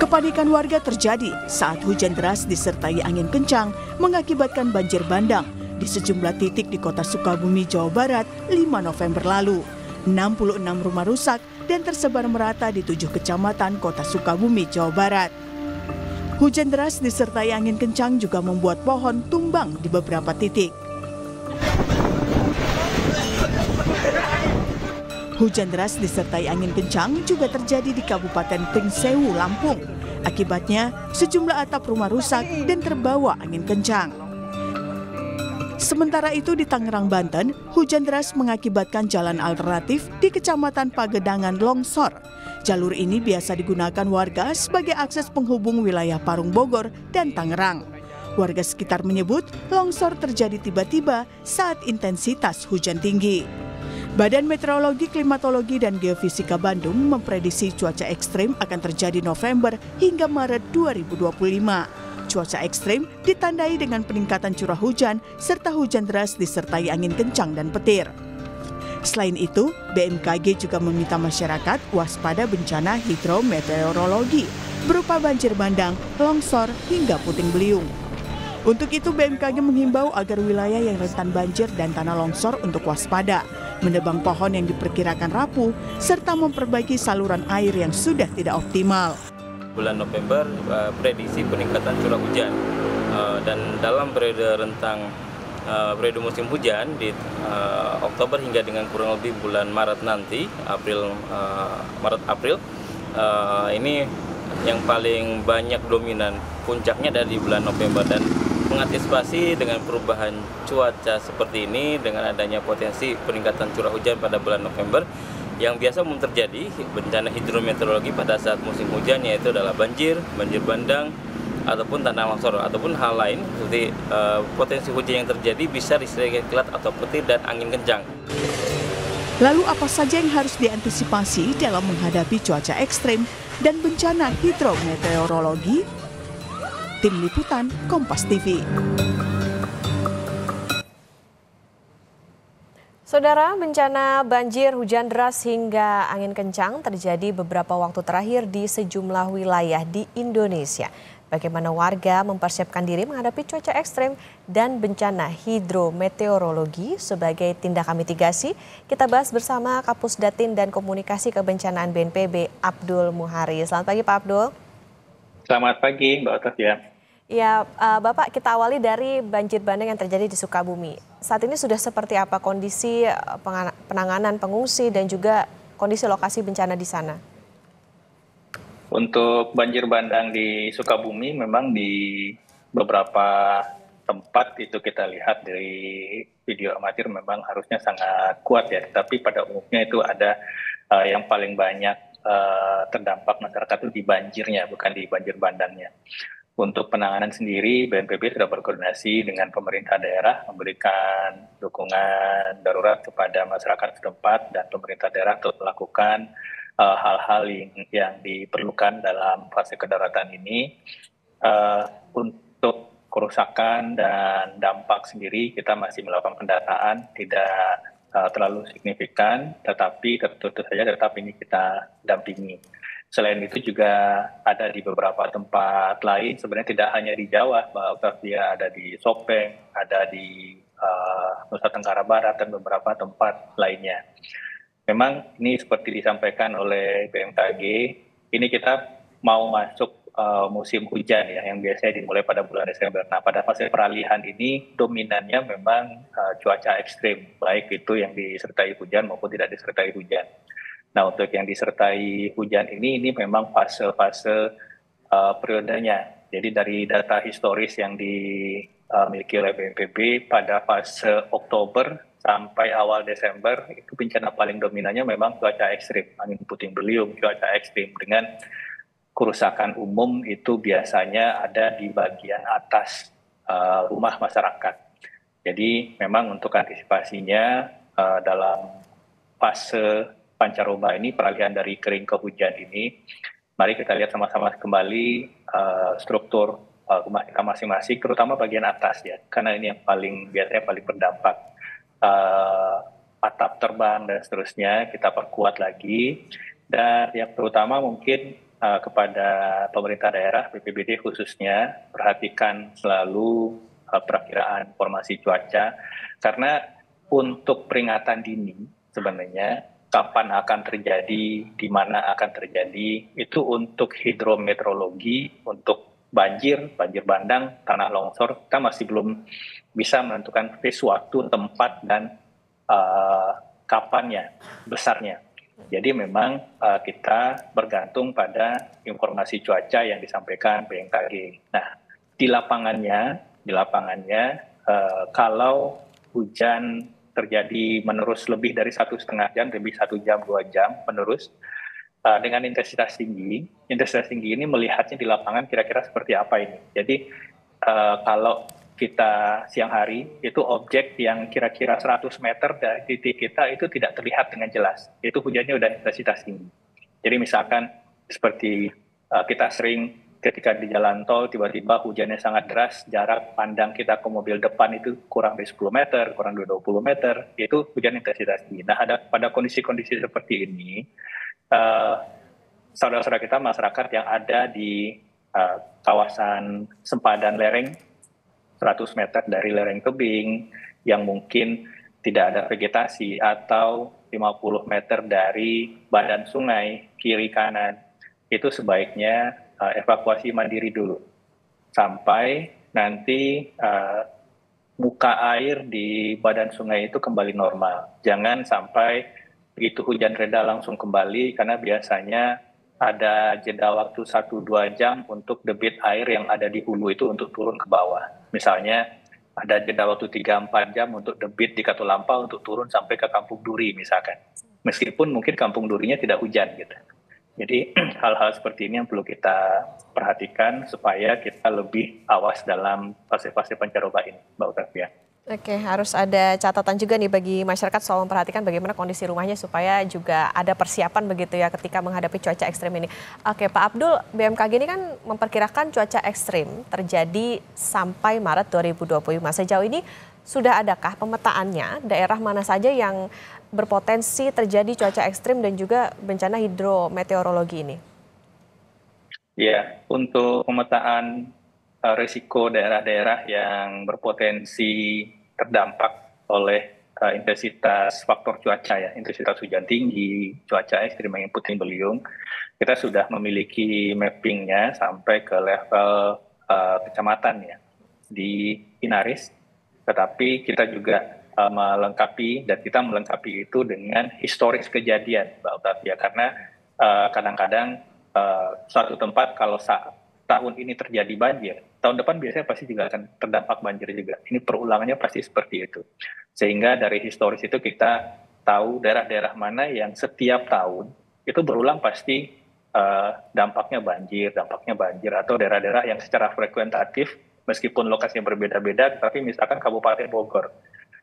Kepanikan warga terjadi saat hujan deras disertai angin kencang mengakibatkan banjir bandang di sejumlah titik di kota Sukabumi, Jawa Barat 5 November lalu. 66 rumah rusak dan tersebar merata di 7 kecamatan kota Sukabumi, Jawa Barat. Hujan deras disertai angin kencang juga membuat pohon tumbang di beberapa titik. Hujan deras disertai angin kencang juga terjadi di Kabupaten Pringsewu, Lampung. Akibatnya, sejumlah atap rumah rusak dan terbawa angin kencang. Sementara itu di Tangerang, Banten, hujan deras mengakibatkan jalan alternatif di Kecamatan Pagedangan longsor. Jalur ini biasa digunakan warga sebagai akses penghubung wilayah Parung Bogor dan Tangerang. Warga sekitar menyebut longsor terjadi tiba-tiba saat intensitas hujan tinggi. Badan Meteorologi, Klimatologi, dan Geofisika Bandung memprediksi cuaca ekstrim akan terjadi November hingga Maret 2025. Cuaca ekstrim ditandai dengan peningkatan curah hujan serta hujan deras disertai angin kencang dan petir. Selain itu, BMKG juga meminta masyarakat waspada bencana hidrometeorologi berupa banjir bandang, longsor, hingga puting beliung. Untuk itu, BMKG menghimbau agar wilayah yang rentan banjir dan tanah longsor untuk waspada, menebang pohon yang diperkirakan rapuh, serta memperbaiki saluran air yang sudah tidak optimal. Bulan November prediksi peningkatan curah hujan dan dalam periode rentang periode musim hujan di Oktober hingga dengan kurang lebih bulan Maret nanti, Maret-April ini yang paling banyak dominan puncaknya ada di bulan November. Dan mengantisipasi dengan perubahan cuaca seperti ini dengan adanya potensi peningkatan curah hujan pada bulan November, yang biasa umum terjadi bencana hidrometeorologi pada saat musim hujan, yaitu adalah banjir bandang, ataupun tanah longsor, ataupun hal lain seperti potensi hujan yang terjadi bisa disertai kilat atau petir dan angin kencang. Lalu apa saja yang harus diantisipasi dalam menghadapi cuaca ekstrim dan bencana hidrometeorologi? Tim Liputan Kompas TV. Saudara, bencana banjir, hujan deras hingga angin kencang terjadi beberapa waktu terakhir di sejumlah wilayah di Indonesia. Bagaimana warga mempersiapkan diri menghadapi cuaca ekstrem dan bencana hidrometeorologi sebagai tindakan mitigasi? Kita bahas bersama Kapus Datin dan Komunikasi Kebencanaan BNPB, Abdul Muhari. Selamat pagi, Pak Abdul. Selamat pagi, Mbak Otavia. Ya, Bapak, kita awali dari banjir bandang yang terjadi di Sukabumi. Saat ini sudah seperti apa kondisi penanganan pengungsi dan juga kondisi lokasi bencana di sana? Untuk banjir bandang di Sukabumi memang di beberapa tempat itu kita lihat dari video amatir memang harusnya sangat kuat ya. Tapi pada umumnya itu ada yang paling banyak terdampak masyarakat itu di banjirnya, bukan di banjir bandangnya. Untuk penanganan sendiri, BNPB sudah berkoordinasi dengan pemerintah daerah memberikan dukungan darurat kepada masyarakat setempat dan pemerintah daerah untuk melakukan hal-hal yang diperlukan dalam fase kedaruratan ini. Untuk kerusakan dan dampak sendiri kita masih melakukan pendataan, tidak terlalu signifikan, tetapi tentu saja tetap ini kita dampingi. Selain itu juga ada di beberapa tempat lain, sebenarnya tidak hanya di Jawa, Mbak Octavia, ada di Sopeng, ada di Nusa Tenggara Barat, dan beberapa tempat lainnya. Memang ini seperti disampaikan oleh BMKG, ini kita mau masuk musim hujan ya, yang biasanya dimulai pada bulan Desember. Nah, pada fase peralihan ini dominannya memang cuaca ekstrim, baik itu yang disertai hujan maupun tidak disertai hujan. Nah, untuk yang disertai hujan ini memang fase-fase periodenya. Jadi dari data historis yang dimiliki oleh BNPB pada fase Oktober sampai awal Desember, itu bencana paling dominannya memang cuaca ekstrim, angin puting beliung, cuaca ekstrim dengan kerusakan umum itu biasanya ada di bagian atas rumah masyarakat. Jadi memang untuk antisipasinya dalam fase pancaroba ini, peralihan dari kering ke hujan ini, mari kita lihat sama-sama kembali struktur rumah kita masing-masing, terutama bagian atas ya, karena ini yang biasanya paling berdampak. Atap terbang dan seterusnya kita perkuat lagi, dan yang terutama mungkin kepada pemerintah daerah, BPBD khususnya, perhatikan selalu perakiraan informasi cuaca, karena untuk peringatan dini sebenarnya kapan akan terjadi, di mana akan terjadi, itu untuk hidrometeorologi, untuk banjir bandang, tanah longsor, kita masih belum bisa menentukan waktu, tempat, dan kapannya, besarnya. Jadi memang kita bergantung pada informasi cuaca yang disampaikan BMKG. Nah, di lapangannya kalau hujan terjadi menerus lebih dari 1,5 jam, lebih 1 jam, 2 jam menerus dengan intensitas tinggi ini melihatnya di lapangan kira-kira seperti apa ini. Jadi kalau kita siang hari, itu objek yang kira-kira 100 meter dari titik kita itu tidak terlihat dengan jelas. Itu hujannya udah intensitas tinggi. Jadi misalkan seperti kita sering ketika di jalan tol tiba-tiba hujannya sangat deras, jarak pandang kita ke mobil depan itu kurang dari 10 meter, kurang dari 20 meter, itu hujan intensitas tinggi. Nah, pada kondisi-kondisi seperti ini, saudara-saudara kita masyarakat yang ada di kawasan sempadan lereng, 100 meter dari lereng tebing yang mungkin tidak ada vegetasi, atau 50 meter dari badan sungai kiri kanan, itu sebaiknya evakuasi mandiri dulu sampai nanti muka air di badan sungai itu kembali normal. Jangan sampai begitu hujan reda langsung kembali, karena biasanya ada jeda waktu 1-2 jam untuk debit air yang ada di hulu itu untuk turun ke bawah. Misalnya ada jeda waktu 3-4 jam untuk debit di Katulampa untuk turun sampai ke Kampung Duri misalkan. Meskipun mungkin Kampung Durinya tidak hujan gitu. Jadi hal-hal seperti ini yang perlu kita perhatikan supaya kita lebih awas dalam fase-fase pancaroba ini, Mbak Octavia. Oke, harus ada catatan juga nih bagi masyarakat soal memperhatikan bagaimana kondisi rumahnya supaya juga ada persiapan begitu ya ketika menghadapi cuaca ekstrim ini. Oke, Pak Abdul, BMKG ini kan memperkirakan cuaca ekstrim terjadi sampai Maret 2025. Sejauh ini sudah adakah pemetaannya daerah mana saja yang berpotensi terjadi cuaca ekstrim dan juga bencana hidrometeorologi ini? Ya, untuk pemetaan risiko daerah-daerah yang berpotensi terdampak oleh intensitas faktor cuaca ya, intensitas hujan tinggi, cuaca ekstrim yang puting beliung, kita sudah memiliki mappingnya sampai ke level kecamatan ya di Inaris, tetapi kita juga melengkapi itu dengan historis kejadian, Mbak Octavia, karena kadang-kadang suatu tempat kalau tahun ini terjadi banjir, tahun depan biasanya pasti juga akan terdampak banjir juga. Ini perulangannya pasti seperti itu. Sehingga dari historis itu kita tahu daerah-daerah mana yang setiap tahun itu berulang pasti dampaknya banjir, atau daerah-daerah yang secara frekuentatif, meskipun lokasinya berbeda-beda, tapi misalkan Kabupaten Bogor,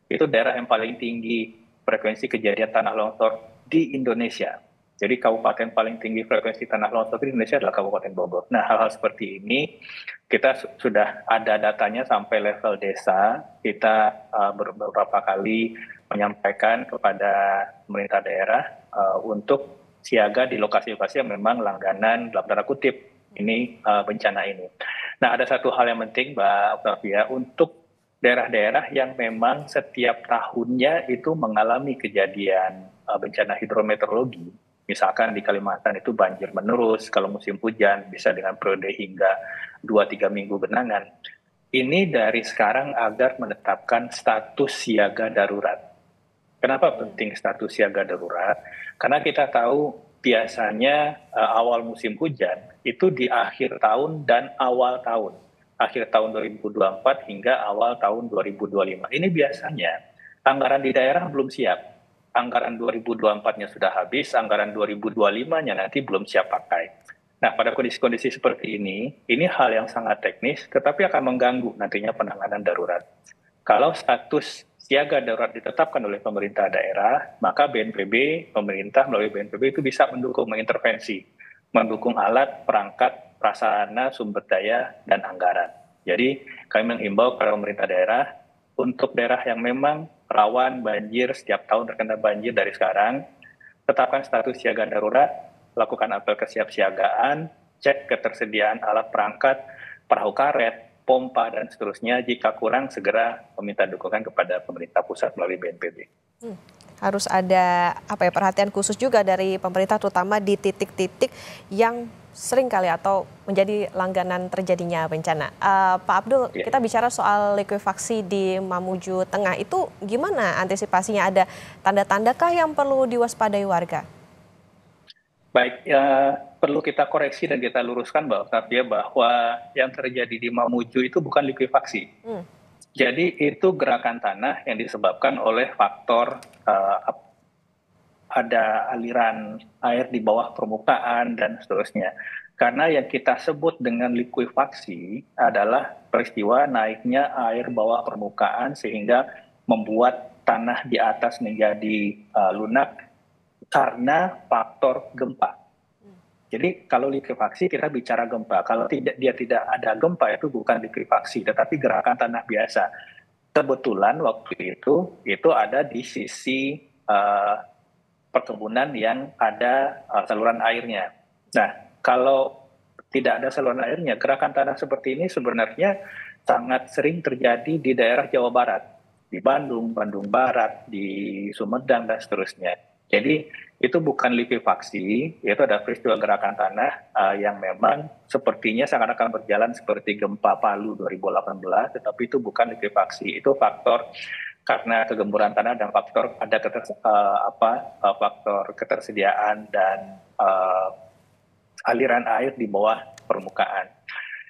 itu daerah yang paling tinggi frekuensi kejadian tanah longsor di Indonesia. Jadi kabupaten paling tinggi frekuensi tanah longsor di Indonesia adalah Kabupaten Bogor. Nah, hal-hal seperti ini kita sudah ada datanya sampai level desa. Kita beberapa kali menyampaikan kepada pemerintah daerah untuk siaga di lokasi-lokasi yang memang langganan dalam tanda kutip ini bencana ini. Nah, ada satu hal yang penting, Mbak Octavia, untuk daerah-daerah yang memang setiap tahunnya itu mengalami kejadian bencana hidrometeorologi. Misalkan di Kalimantan itu banjir menerus, kalau musim hujan bisa dengan periode hingga 2-3 minggu genangan. Ini dari sekarang agar menetapkan status siaga darurat. Kenapa penting status siaga darurat? Karena kita tahu biasanya awal musim hujan itu di akhir tahun dan awal tahun. Akhir tahun 2024 hingga awal tahun 2025. Ini biasanya anggaran di daerah belum siap. Anggaran 2024-nya sudah habis, anggaran 2025-nya nanti belum siap pakai. Nah, pada kondisi-kondisi seperti ini hal yang sangat teknis, tetapi akan mengganggu nantinya penanganan darurat. Kalau status siaga darurat ditetapkan oleh pemerintah daerah, maka BNPB, pemerintah melalui BNPB itu bisa mengintervensi, mendukung alat, perangkat, prasarana, sumber daya, dan anggaran. Jadi, kami menghimbau kepada pemerintah daerah, untuk daerah yang memang rawan banjir, setiap tahun terkena banjir dari sekarang, tetapkan status siaga darurat, lakukan apel kesiapsiagaan, cek ketersediaan alat perangkat, perahu karet, pompa, dan seterusnya. Jika kurang, segera meminta dukungan kepada pemerintah pusat melalui BNPB. Harus ada perhatian khusus juga dari pemerintah, terutama di titik-titik yang sering kali atau menjadi langganan terjadinya bencana. Pak Abdul, kita bicara soal likuifaksi di Mamuju Tengah, itu gimana antisipasinya? Ada tanda-tandakah yang perlu diwaspadai warga? Baik, perlu kita koreksi dan kita luruskan bahwa yang terjadi di Mamuju itu bukan likuifaksi. Jadi itu gerakan tanah yang disebabkan oleh faktor ada aliran air di bawah permukaan dan seterusnya. Karena yang kita sebut dengan likuifaksi adalah peristiwa naiknya air bawah permukaan sehingga membuat tanah di atas menjadi lunak karena faktor gempa. Jadi kalau likuifaksi kita bicara gempa. Kalau dia tidak ada gempa itu bukan likuifaksi, tetapi gerakan tanah biasa. Kebetulan waktu itu ada di sisi perkebunan yang ada saluran airnya. Nah, kalau tidak ada saluran airnya, gerakan tanah seperti ini sebenarnya sangat sering terjadi di daerah Jawa Barat, di Bandung, Bandung Barat, di Sumedang, dan seterusnya. Jadi itu bukan likuifaksi, itu ada peristiwa gerakan tanah yang memang sepertinya seakan-akan berjalan seperti gempa Palu 2018, tetapi itu bukan likuifaksi, itu faktor karena kegemburan tanah dan faktor ada faktor ketersediaan dan aliran air di bawah permukaan.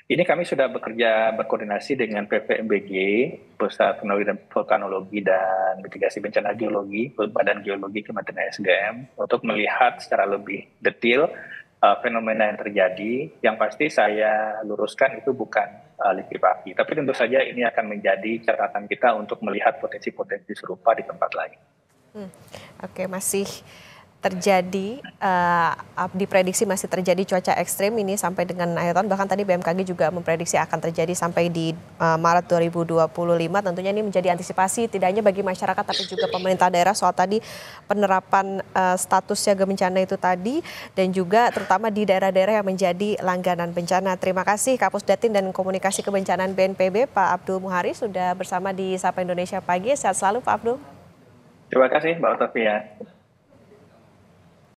Ini kami sudah berkoordinasi dengan PVMBG, Pusat Penelitian Vulkanologi dan Mitigasi Bencana Geologi, Badan Geologi Kementerian SDM, untuk melihat secara lebih detail fenomena yang terjadi. Yang pasti saya luruskan itu bukan likuifaksi, tapi tentu saja ini akan menjadi catatan kita untuk melihat potensi-potensi serupa di tempat lain. Oke, masih terjadi, diprediksi masih terjadi cuaca ekstrim ini sampai dengan akhir tahun. Bahkan tadi BMKG juga memprediksi akan terjadi sampai di Maret 2025. Tentunya ini menjadi antisipasi tidak hanya bagi masyarakat tapi juga pemerintah daerah soal tadi penerapan status siaga bencana itu tadi, dan juga terutama di daerah-daerah yang menjadi langganan bencana. Terima kasih Kapusdatin dan Komunikasi Kebencanaan BNPB Pak Abdul Muhari sudah bersama di Sapa Indonesia Pagi. Sehat selalu Pak Abdul. Terima kasih Mbak Otavia.